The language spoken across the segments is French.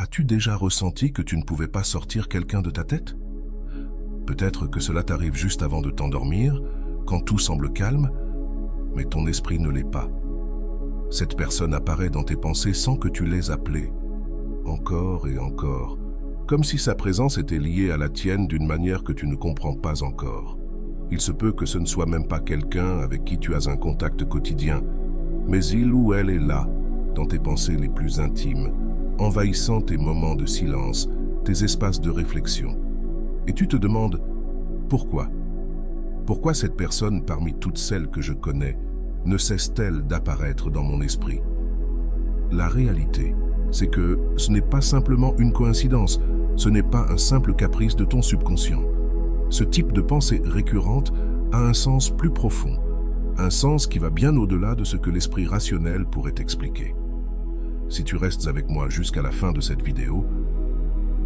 As-tu déjà ressenti que tu ne pouvais pas sortir quelqu'un de ta tête? Peut-être que cela t'arrive juste avant de t'endormir, quand tout semble calme, mais ton esprit ne l'est pas. Cette personne apparaît dans tes pensées sans que tu l'aies appelée, encore et encore, comme si sa présence était liée à la tienne d'une manière que tu ne comprends pas encore. Il se peut que ce ne soit même pas quelqu'un avec qui tu as un contact quotidien, mais il ou elle est là, dans tes pensées les plus intimes, envahissant tes moments de silence, tes espaces de réflexion. Et tu te demandes, pourquoi? Pourquoi cette personne parmi toutes celles que je connais ne cesse-t-elle d'apparaître dans mon esprit? La réalité, c'est que ce n'est pas simplement une coïncidence, ce n'est pas un simple caprice de ton subconscient. Ce type de pensée récurrente a un sens plus profond, un sens qui va bien au-delà de ce que l'esprit rationnel pourrait expliquer. Si tu restes avec moi jusqu'à la fin de cette vidéo,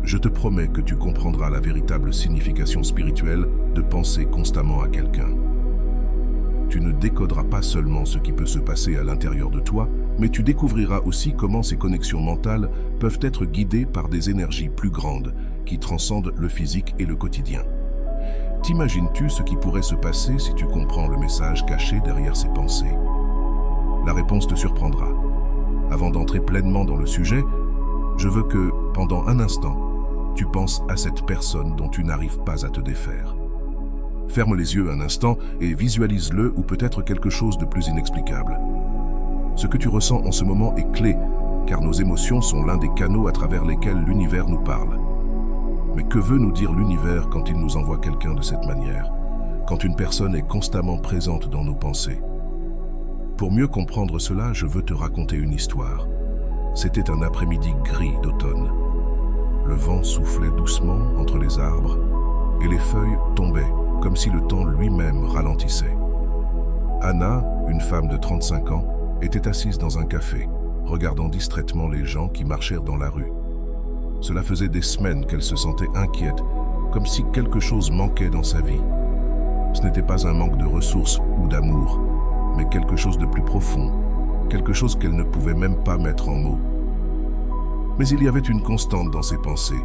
je te promets que tu comprendras la véritable signification spirituelle de penser constamment à quelqu'un. Tu ne décoderas pas seulement ce qui peut se passer à l'intérieur de toi, mais tu découvriras aussi comment ces connexions mentales peuvent être guidées par des énergies plus grandes qui transcendent le physique et le quotidien. T'imagines-tu ce qui pourrait se passer si tu comprends le message caché derrière ces pensées? La réponse te surprendra. Avant d'entrer pleinement dans le sujet, je veux que, pendant un instant, tu penses à cette personne dont tu n'arrives pas à te défaire. Ferme les yeux un instant et visualise-le ou peut-être quelque chose de plus inexplicable. Ce que tu ressens en ce moment est clé, car nos émotions sont l'un des canaux à travers lesquels l'univers nous parle. Mais que veut nous dire l'univers quand il nous envoie quelqu'un de cette manière, quand une personne est constamment présente dans nos pensées? Pour mieux comprendre cela, je veux te raconter une histoire. C'était un après-midi gris d'automne. Le vent soufflait doucement entre les arbres et les feuilles tombaient comme si le temps lui-même ralentissait. Anna, une femme de 35 ans, était assise dans un café, regardant distraitement les gens qui marchèrent dans la rue. Cela faisait des semaines qu'elle se sentait inquiète, comme si quelque chose manquait dans sa vie. Ce n'était pas un manque de ressources ou d'amour, mais quelque chose de plus profond, quelque chose qu'elle ne pouvait même pas mettre en mots. Mais il y avait une constante dans ses pensées,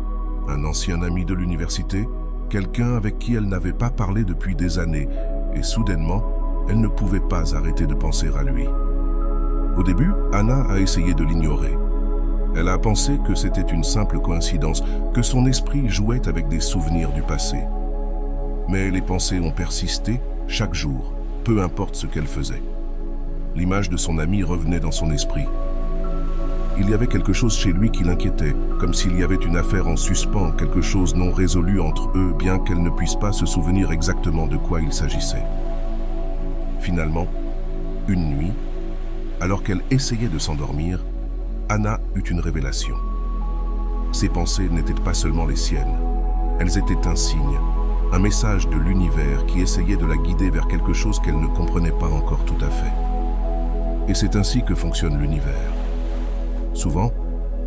un ancien ami de l'université, quelqu'un avec qui elle n'avait pas parlé depuis des années, et soudainement, elle ne pouvait pas arrêter de penser à lui. Au début, Anna a essayé de l'ignorer. Elle a pensé que c'était une simple coïncidence, que son esprit jouait avec des souvenirs du passé. Mais les pensées ont persisté chaque jour, peu importe ce qu'elle faisait. L'image de son ami revenait dans son esprit. Il y avait quelque chose chez lui qui l'inquiétait, comme s'il y avait une affaire en suspens, quelque chose non résolu entre eux, bien qu'elle ne puisse pas se souvenir exactement de quoi il s'agissait. Finalement, une nuit, alors qu'elle essayait de s'endormir, Anna eut une révélation. Ses pensées n'étaient pas seulement les siennes, elles étaient un signe, un message de l'univers qui essayait de la guider vers quelque chose qu'elle ne comprenait pas encore tout à fait. Et c'est ainsi que fonctionne l'univers. Souvent,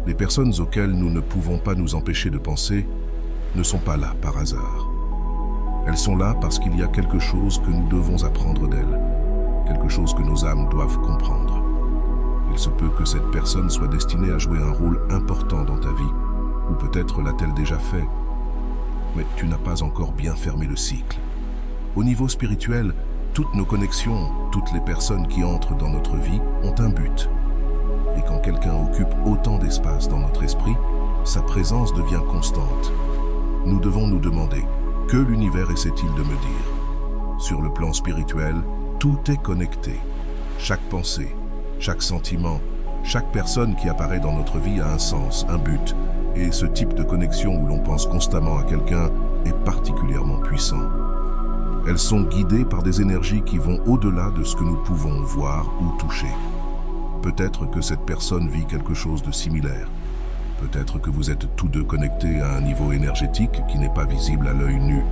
les personnes auxquelles nous ne pouvons pas nous empêcher de penser ne sont pas là par hasard. Elles sont là parce qu'il y a quelque chose que nous devons apprendre d'elles, quelque chose que nos âmes doivent comprendre. Il se peut que cette personne soit destinée à jouer un rôle important dans ta vie, ou peut-être l'a-t-elle déjà fait, mais tu n'as pas encore bien fermé le cycle. Au niveau spirituel, toutes nos connexions, toutes les personnes qui entrent dans notre vie ont un but. Et quand quelqu'un occupe autant d'espace dans notre esprit, sa présence devient constante. Nous devons nous demander, que l'univers essaie-t-il de me dire? Sur le plan spirituel, tout est connecté. Chaque pensée, chaque sentiment, chaque personne qui apparaît dans notre vie a un sens, un but. Et ce type de connexion où l'on pense constamment à quelqu'un est particulièrement puissant. Elles sont guidées par des énergies qui vont au-delà de ce que nous pouvons voir ou toucher. Peut-être que cette personne vit quelque chose de similaire. Peut-être que vous êtes tous deux connectés à un niveau énergétique qui n'est pas visible à l'œil nu.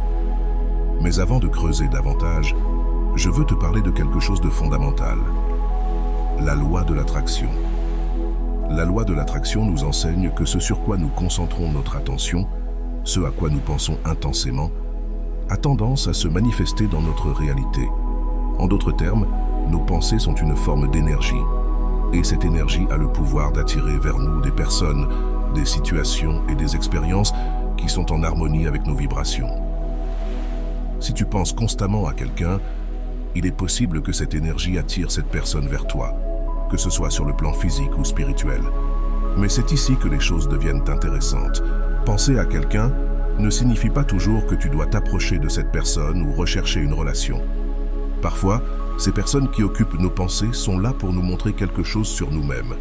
Mais avant de creuser davantage, je veux te parler de quelque chose de fondamental. La loi de l'attraction. La loi de l'attraction nous enseigne que ce sur quoi nous concentrons notre attention, ce à quoi nous pensons intensément, a tendance à se manifester dans notre réalité. En d'autres termes, nos pensées sont une forme d'énergie. Et cette énergie a le pouvoir d'attirer vers nous des personnes, des situations et des expériences qui sont en harmonie avec nos vibrations. Si tu penses constamment à quelqu'un, il est possible que cette énergie attire cette personne vers toi, que ce soit sur le plan physique ou spirituel. Mais c'est ici que les choses deviennent intéressantes. Penser à quelqu'un ne signifie pas toujours que tu dois t'approcher de cette personne ou rechercher une relation. Parfois, ces personnes qui occupent nos pensées sont là pour nous montrer quelque chose sur nous-mêmes,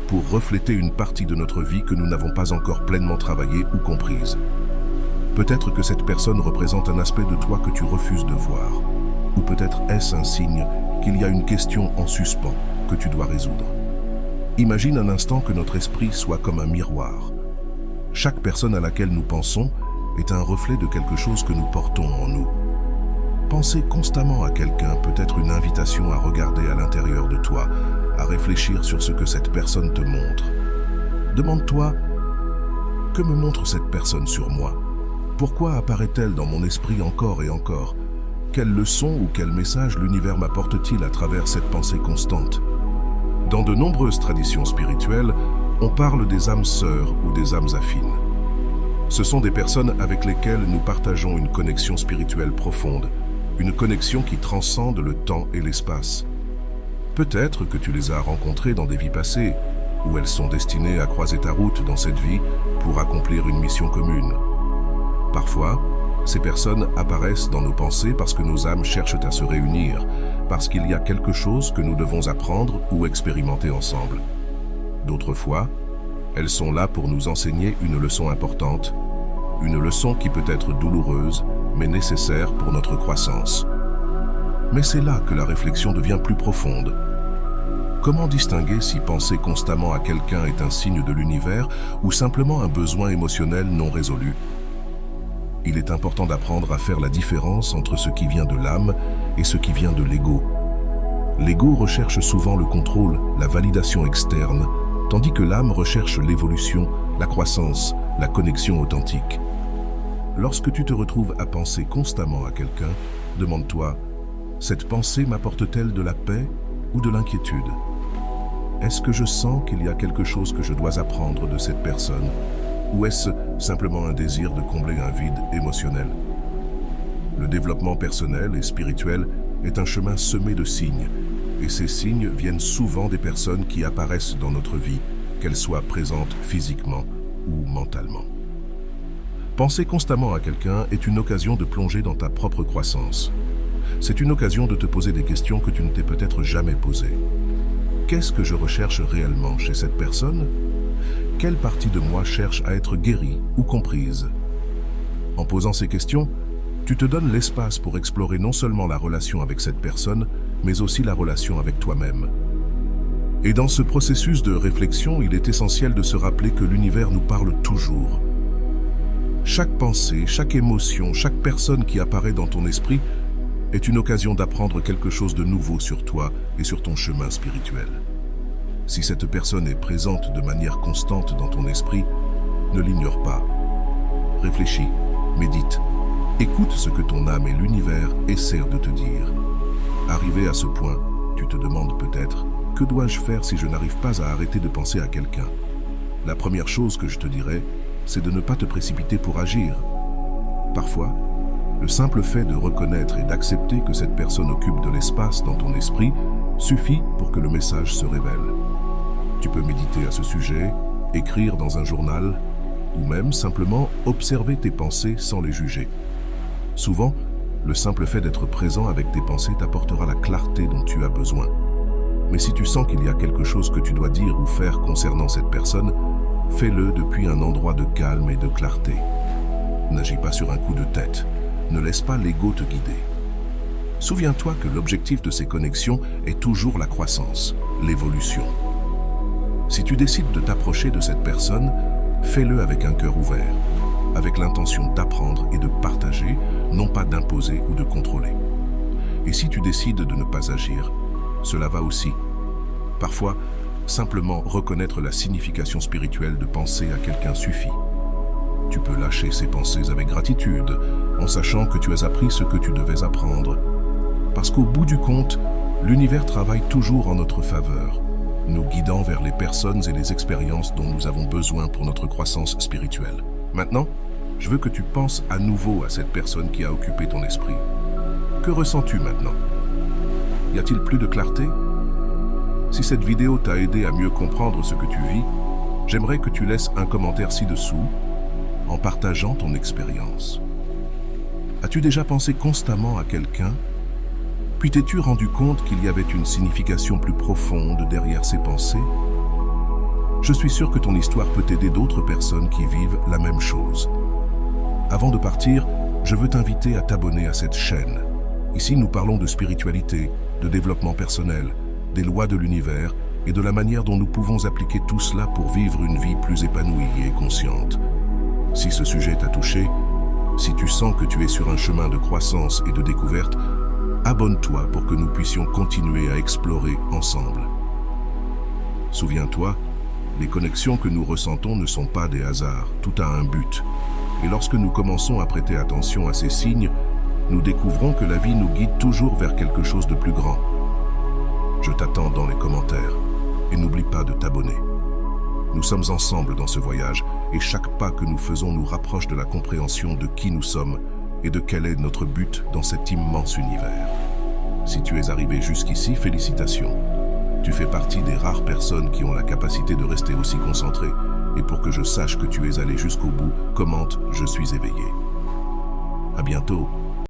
pour refléter une partie de notre vie que nous n'avons pas encore pleinement travaillée ou comprise. Peut-être que cette personne représente un aspect de toi que tu refuses de voir, ou peut-être est-ce un signe qu'il y a une question en suspens que tu dois résoudre. Imagine un instant que notre esprit soit comme un miroir. Chaque personne à laquelle nous pensons est un reflet de quelque chose que nous portons en nous. Penser constamment à quelqu'un peut être une invitation à regarder à l'intérieur de toi, à réfléchir sur ce que cette personne te montre. Demande-toi, que me montre cette personne sur moi? Pourquoi apparaît-elle dans mon esprit encore et encore? Quelle leçon ou quel message l'univers m'apporte-t-il à travers cette pensée constante? Dans de nombreuses traditions spirituelles, on parle des âmes sœurs ou des âmes affines. Ce sont des personnes avec lesquelles nous partageons une connexion spirituelle profonde, une connexion qui transcende le temps et l'espace. Peut-être que tu les as rencontrées dans des vies passées, où elles sont destinées à croiser ta route dans cette vie pour accomplir une mission commune. Parfois, ces personnes apparaissent dans nos pensées parce que nos âmes cherchent à se réunir, parce qu'il y a quelque chose que nous devons apprendre ou expérimenter ensemble. D'autres fois, elles sont là pour nous enseigner une leçon importante, une leçon qui peut être douloureuse, mais nécessaire pour notre croissance. Mais c'est là que la réflexion devient plus profonde. Comment distinguer si penser constamment à quelqu'un est un signe de l'univers ou simplement un besoin émotionnel non résolu? Il est important d'apprendre à faire la différence entre ce qui vient de l'âme et ce qui vient de l'ego. L'ego recherche souvent le contrôle, la validation externe, tandis que l'âme recherche l'évolution, la croissance, la connexion authentique. Lorsque tu te retrouves à penser constamment à quelqu'un, demande-toi, cette pensée m'apporte-t-elle de la paix ou de l'inquiétude? Est-ce que je sens qu'il y a quelque chose que je dois apprendre de cette personne? Ou est-ce simplement un désir de combler un vide émotionnel? Le développement personnel et spirituel est un chemin semé de signes, et ces signes viennent souvent des personnes qui apparaissent dans notre vie, qu'elles soient présentes physiquement ou mentalement. Penser constamment à quelqu'un est une occasion de plonger dans ta propre croissance. C'est une occasion de te poser des questions que tu ne t'es peut-être jamais posées. Qu'est-ce que je recherche réellement chez cette personne? Quelle partie de moi cherche à être guérie ou comprise? En posant ces questions, tu te donnes l'espace pour explorer non seulement la relation avec cette personne, mais aussi la relation avec toi-même. Et dans ce processus de réflexion, il est essentiel de se rappeler que l'univers nous parle toujours. Chaque pensée, chaque émotion, chaque personne qui apparaît dans ton esprit est une occasion d'apprendre quelque chose de nouveau sur toi et sur ton chemin spirituel. Si cette personne est présente de manière constante dans ton esprit, ne l'ignore pas. Réfléchis, médite, écoute ce que ton âme et l'univers essaient de te dire. Arrivé à ce point, tu te demandes peut-être, que dois-je faire si je n'arrive pas à arrêter de penser à quelqu'un? La première chose que je te dirais, c'est de ne pas te précipiter pour agir. Parfois, le simple fait de reconnaître et d'accepter que cette personne occupe de l'espace dans ton esprit suffit pour que le message se révèle. Tu peux méditer à ce sujet, écrire dans un journal, ou même simplement observer tes pensées sans les juger. Souvent, le simple fait d'être présent avec tes pensées t'apportera la clarté dont tu as besoin. Mais si tu sens qu'il y a quelque chose que tu dois dire ou faire concernant cette personne, fais-le depuis un endroit de calme et de clarté. N'agis pas sur un coup de tête. Ne laisse pas l'ego te guider. Souviens-toi que l'objectif de ces connexions est toujours la croissance, l'évolution. Si tu décides de t'approcher de cette personne, fais-le avec un cœur ouvert, avec l'intention d'apprendre et de partager, non pas d'imposer ou de contrôler. Et si tu décides de ne pas agir, cela va aussi. Parfois, simplement reconnaître la signification spirituelle de penser à quelqu'un suffit. Tu peux lâcher ces pensées avec gratitude, en sachant que tu as appris ce que tu devais apprendre. Parce qu'au bout du compte, l'univers travaille toujours en notre faveur. nous guidant vers les personnes et les expériences dont nous avons besoin pour notre croissance spirituelle. Maintenant, je veux que tu penses à nouveau à cette personne qui a occupé ton esprit. Que ressens-tu maintenant? Y a-t-il plus de clarté? Si cette vidéo t'a aidé à mieux comprendre ce que tu vis, j'aimerais que tu laisses un commentaire ci-dessous en partageant ton expérience. As-tu déjà pensé constamment à quelqu'un? Puis t'es-tu rendu compte qu'il y avait une signification plus profonde derrière ces pensées? Je suis sûr que ton histoire peut aider d'autres personnes qui vivent la même chose. Avant de partir, je veux t'inviter à t'abonner à cette chaîne. Ici, nous parlons de spiritualité, de développement personnel, des lois de l'univers et de la manière dont nous pouvons appliquer tout cela pour vivre une vie plus épanouie et consciente. Si ce sujet t'a touché, si tu sens que tu es sur un chemin de croissance et de découverte, abonne-toi pour que nous puissions continuer à explorer ensemble. Souviens-toi, les connexions que nous ressentons ne sont pas des hasards, tout a un but. Et lorsque nous commençons à prêter attention à ces signes, nous découvrons que la vie nous guide toujours vers quelque chose de plus grand. Je t'attends dans les commentaires et n'oublie pas de t'abonner. Nous sommes ensemble dans ce voyage et chaque pas que nous faisons nous rapproche de la compréhension de qui nous sommes et de quel est notre but dans cet immense univers. Si tu es arrivé jusqu'ici, félicitations. Tu fais partie des rares personnes qui ont la capacité de rester aussi concentré. Et pour que je sache que tu es allé jusqu'au bout, commente « Je suis éveillé ». À bientôt.